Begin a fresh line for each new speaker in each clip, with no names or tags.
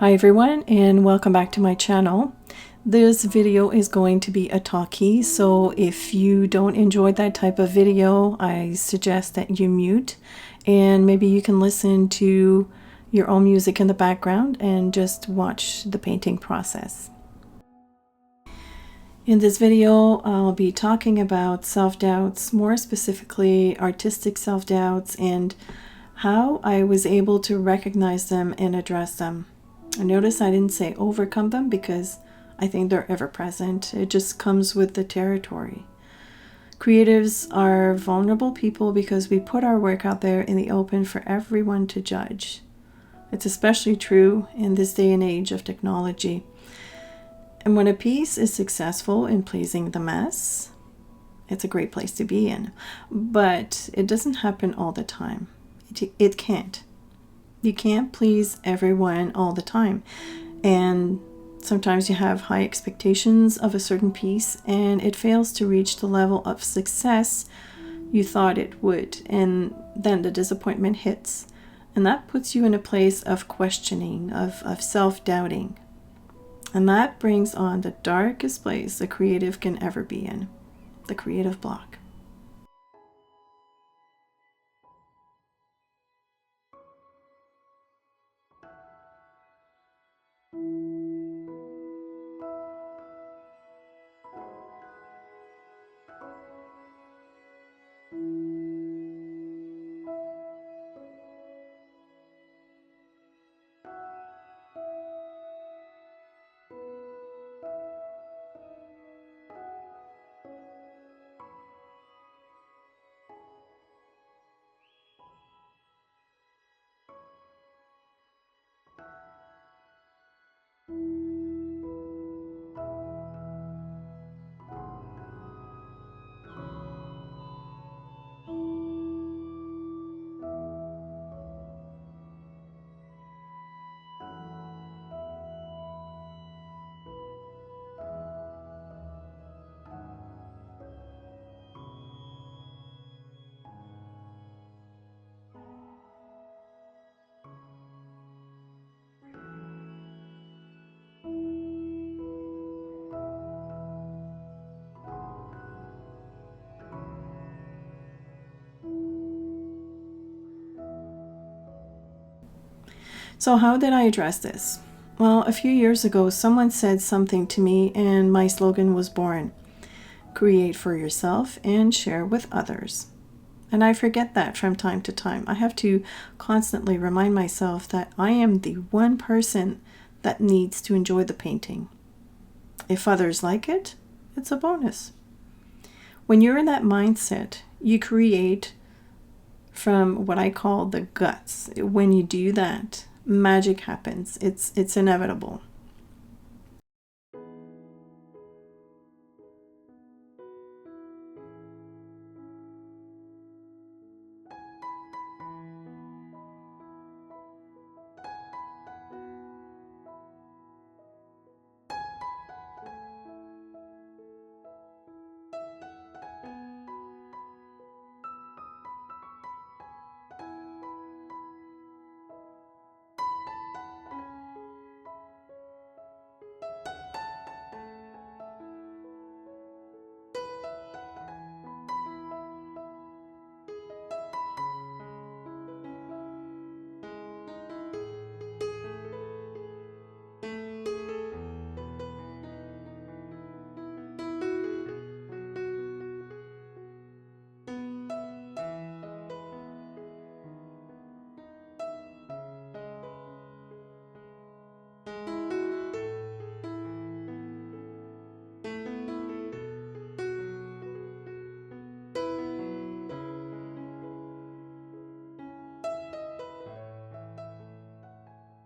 Hi everyone, and welcome back to my channel. This video is going to be a talkie, so if you don't enjoy that type of video, I suggest that you mute and maybe you can listen to your own music in the background and just watch the painting process. In this video, I'll be talking about self-doubts, more specifically artistic self-doubts, and how I was able to recognize them and address them. Notice I didn't say overcome them because I think they're ever present. It just comes with the territory. Creatives are vulnerable people because we put our work out there in the open for everyone to judge. It's especially true in this day and age of technology. And when a piece is successful in pleasing the mass, it's a great place to be in. But it doesn't happen all the time. It can't. You can't please everyone all the time, and sometimes you have high expectations of a certain piece and it fails to reach the level of success you thought it would, and then the disappointment hits, and that puts you in a place of questioning, of self-doubting, and that brings on the darkest place a creative can ever be in, the creative block. So how did I address this? Well, a few years ago, someone said something to me and my slogan was born: create for yourself and share with others. And I forget that from time to time. I have to constantly remind myself that I am the one person that needs to enjoy the painting. If others like it, it's a bonus. When you're in that mindset, you create from what I call the guts. When you do that, magic happens. It's inevitable.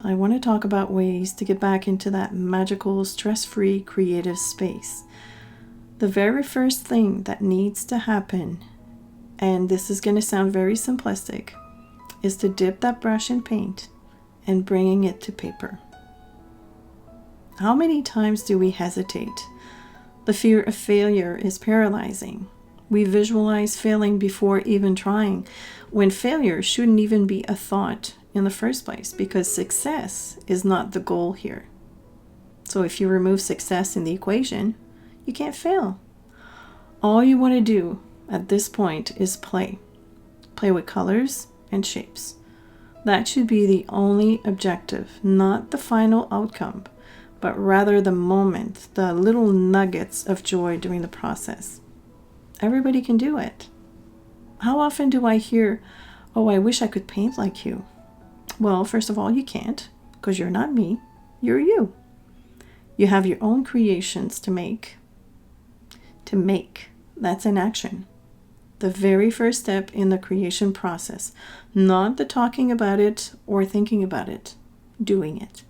I want to talk about ways to get back into that magical, stress-free, creative space. The very first thing that needs to happen, and this is going to sound very simplistic, is to dip that brush in paint and bringing it to paper. How many times do we hesitate? The fear of failure is paralyzing. We visualize failing before even trying, when failure shouldn't even be a thought in the first place, because success is not the goal here. So if you remove success in the equation, you can't fail. All you want to do at this point is play. Play with colors and shapes. That should be the only objective, not the final outcome, but rather the moment, the little nuggets of joy during the process. Everybody can do it. How often do I hear, "Oh, I wish I could paint like you"? Well, first of all, you can't, because you're not me. You're you. You have your own creations to make. To make, that's an action. The very first step in the creation process, not the talking about it or thinking about it, doing it.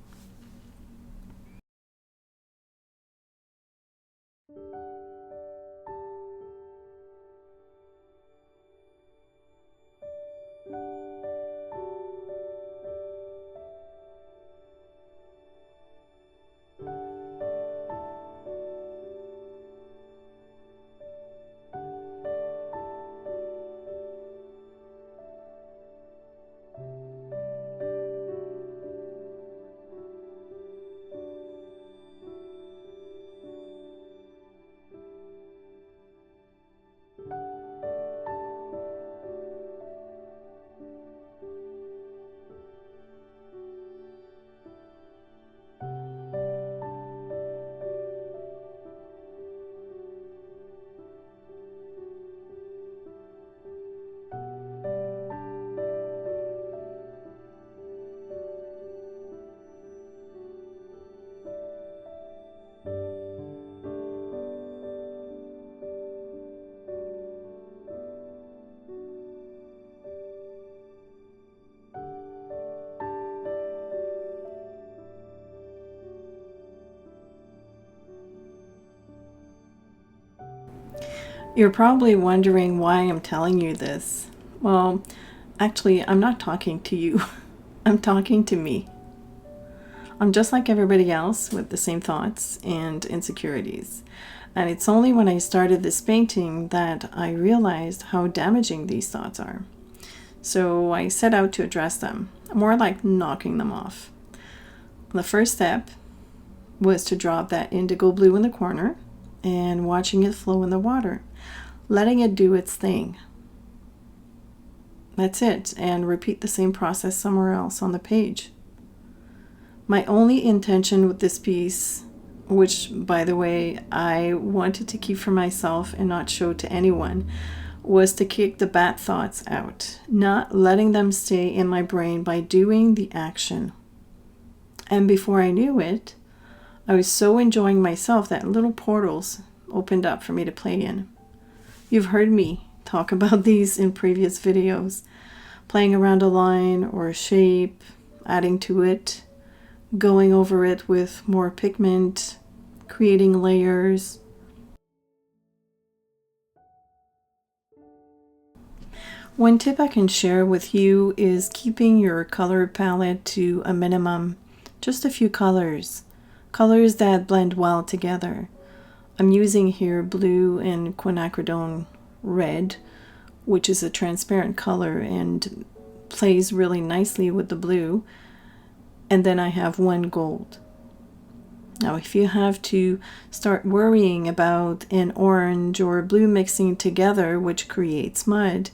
You're probably wondering why I'm telling you this. Well, actually, I'm not talking to you. I'm talking to me. I'm just like everybody else with the same thoughts and insecurities. And it's only when I started this painting that I realized how damaging these thoughts are. So I set out to address them, more like knocking them off. The first step was to drop that indigo blue in the corner and watching it flow in the water, letting it do its thing. That's it, and repeat the same process somewhere else on the page. My only intention with this piece, which by the way I wanted to keep for myself and not show to anyone, was to kick the bad thoughts out, not letting them stay in my brain by doing the action. And before I knew it, I was so enjoying myself that little portals opened up for me to play in. You've heard me talk about these in previous videos, playing around a line or a shape, adding to it, going over it with more pigment, creating layers. One tip I can share with you is keeping your color palette to a minimum, just a few colors that blend well together. I'm using here blue and quinacridone red, which is a transparent color and plays really nicely with the blue. And then I have one gold. Now, if you have to start worrying about an orange or blue mixing together, which creates mud,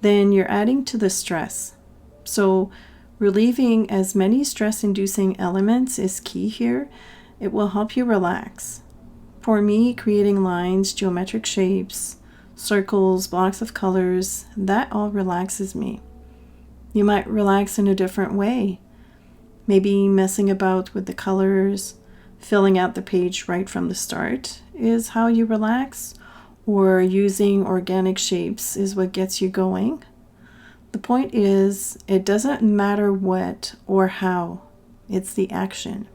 then you're adding to the stress. So relieving as many stress-inducing elements is key here. It will help you relax. For me, creating lines, geometric shapes, circles, blocks of colors, that all relaxes me. You might relax in a different way. Maybe messing about with the colors, filling out the page right from the start is how you relax, or using organic shapes is what gets you going. The point is, it doesn't matter what or how, it's the action.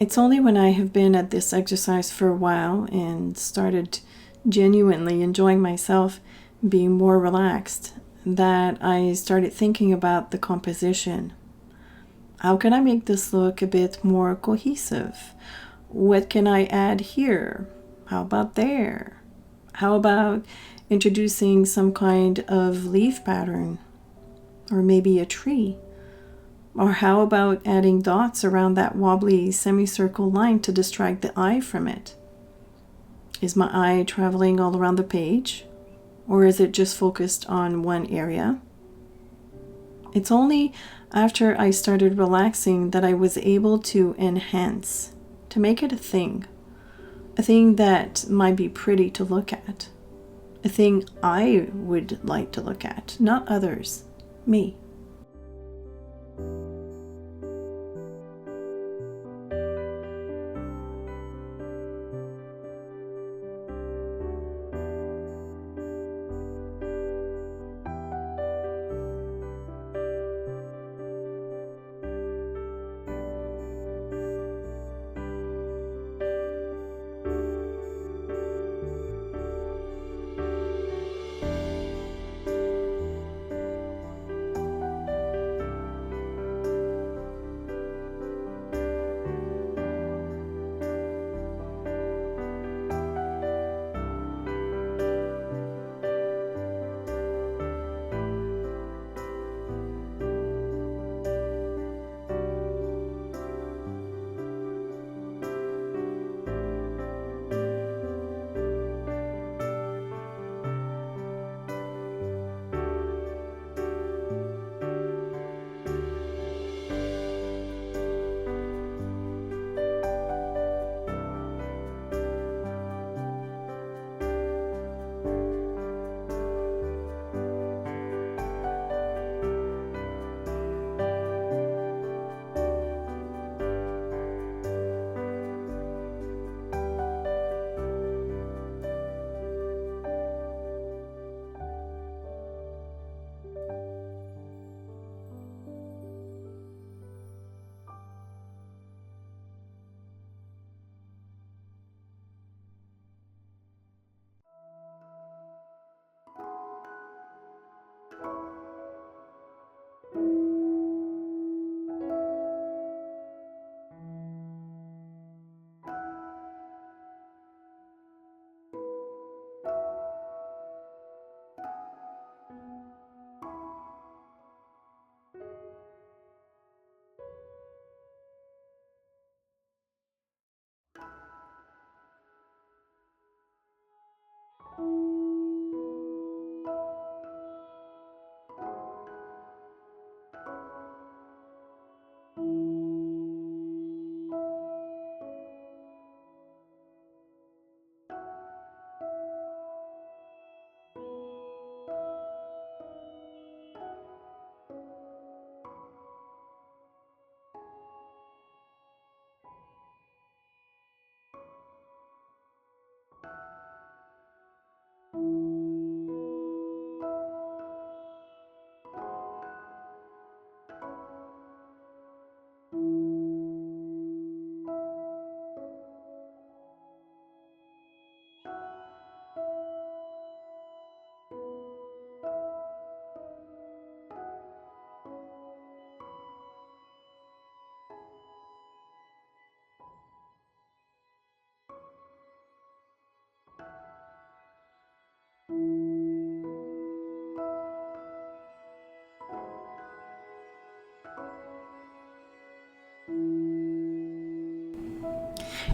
It's only when I have been at this exercise for a while and started genuinely enjoying myself, being more relaxed, that I started thinking about the composition. How can I make this look a bit more cohesive? What can I add here? How about there? How about introducing some kind of leaf pattern? Or maybe a tree? Or how about adding dots around that wobbly semicircle line to distract the eye from it? Is my eye traveling all around the page? Or is it just focused on one area? It's only after I started relaxing that I was able to enhance, to make it a thing that might be pretty to look at, a thing I would like to look at, not others, me.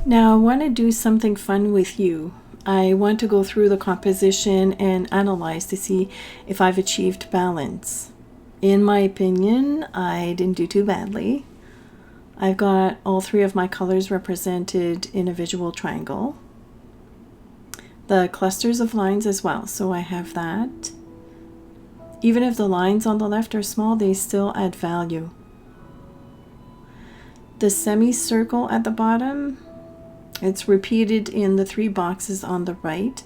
Now I want to do something fun with you. I want to go through the composition and analyze to see if I've achieved balance. In my opinion, I didn't do too badly. I've got all three of my colors represented in a visual triangle. The clusters of lines as well, so I have that. Even if the lines on the left are small, they still add value. The semicircle at the bottom, it's repeated in the three boxes on the right,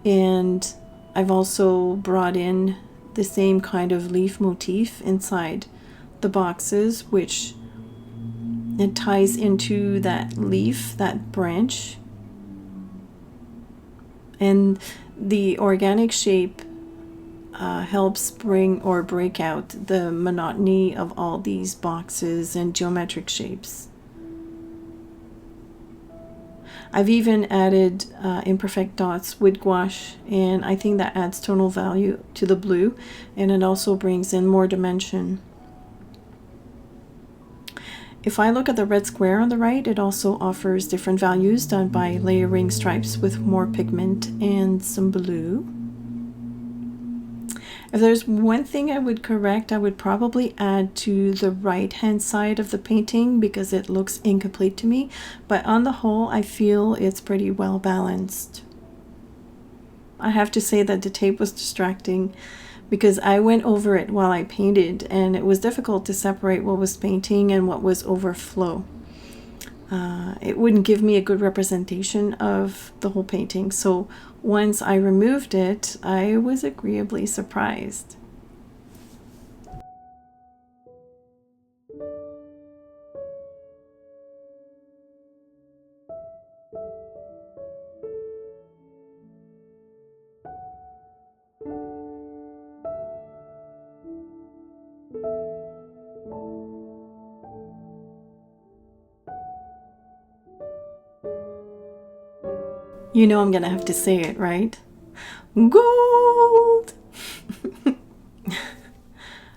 and I've also brought in the same kind of leaf motif inside the boxes, which It ties into that leaf, that branch. And the organic shape helps bring or break out the monotony of all these boxes and geometric shapes. I've even added imperfect dots with gouache, and I think that adds tonal value to the blue, and it also brings in more dimension. If I look at the red square on the right, it also offers different values done by layering stripes with more pigment and some blue. If there's one thing I would correct, I would probably add to the right hand side of the painting because it looks incomplete to me, but on the whole I feel it's pretty well balanced. I have to say that the tape was distracting because I went over it while I painted, and it was difficult to separate what was painting and what was overflow. It wouldn't give me a good representation of the whole painting, so once I removed it, I was agreeably surprised. You know I'm gonna have to say it, right? Gold!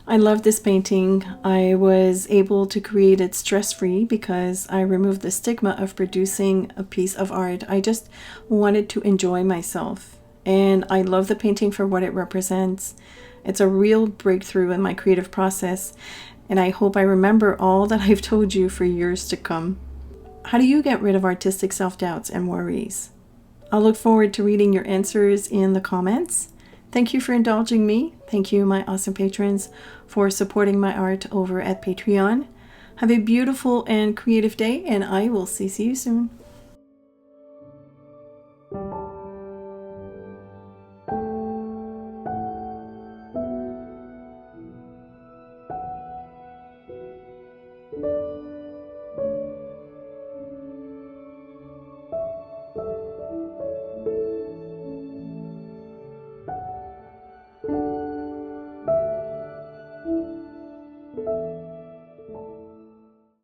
I love this painting. I was able to create it stress-free because I removed the stigma of producing a piece of art. I just wanted to enjoy myself. And I love the painting for what it represents. It's a real breakthrough in my creative process, and I hope I remember all that I've told you for years to come. How do you get rid of artistic self-doubts and worries? I'll look forward to reading your answers in the comments. Thank you for indulging me. Thank you, my awesome patrons, for supporting my art over at Patreon. Have a beautiful and creative day, and I will see you soon.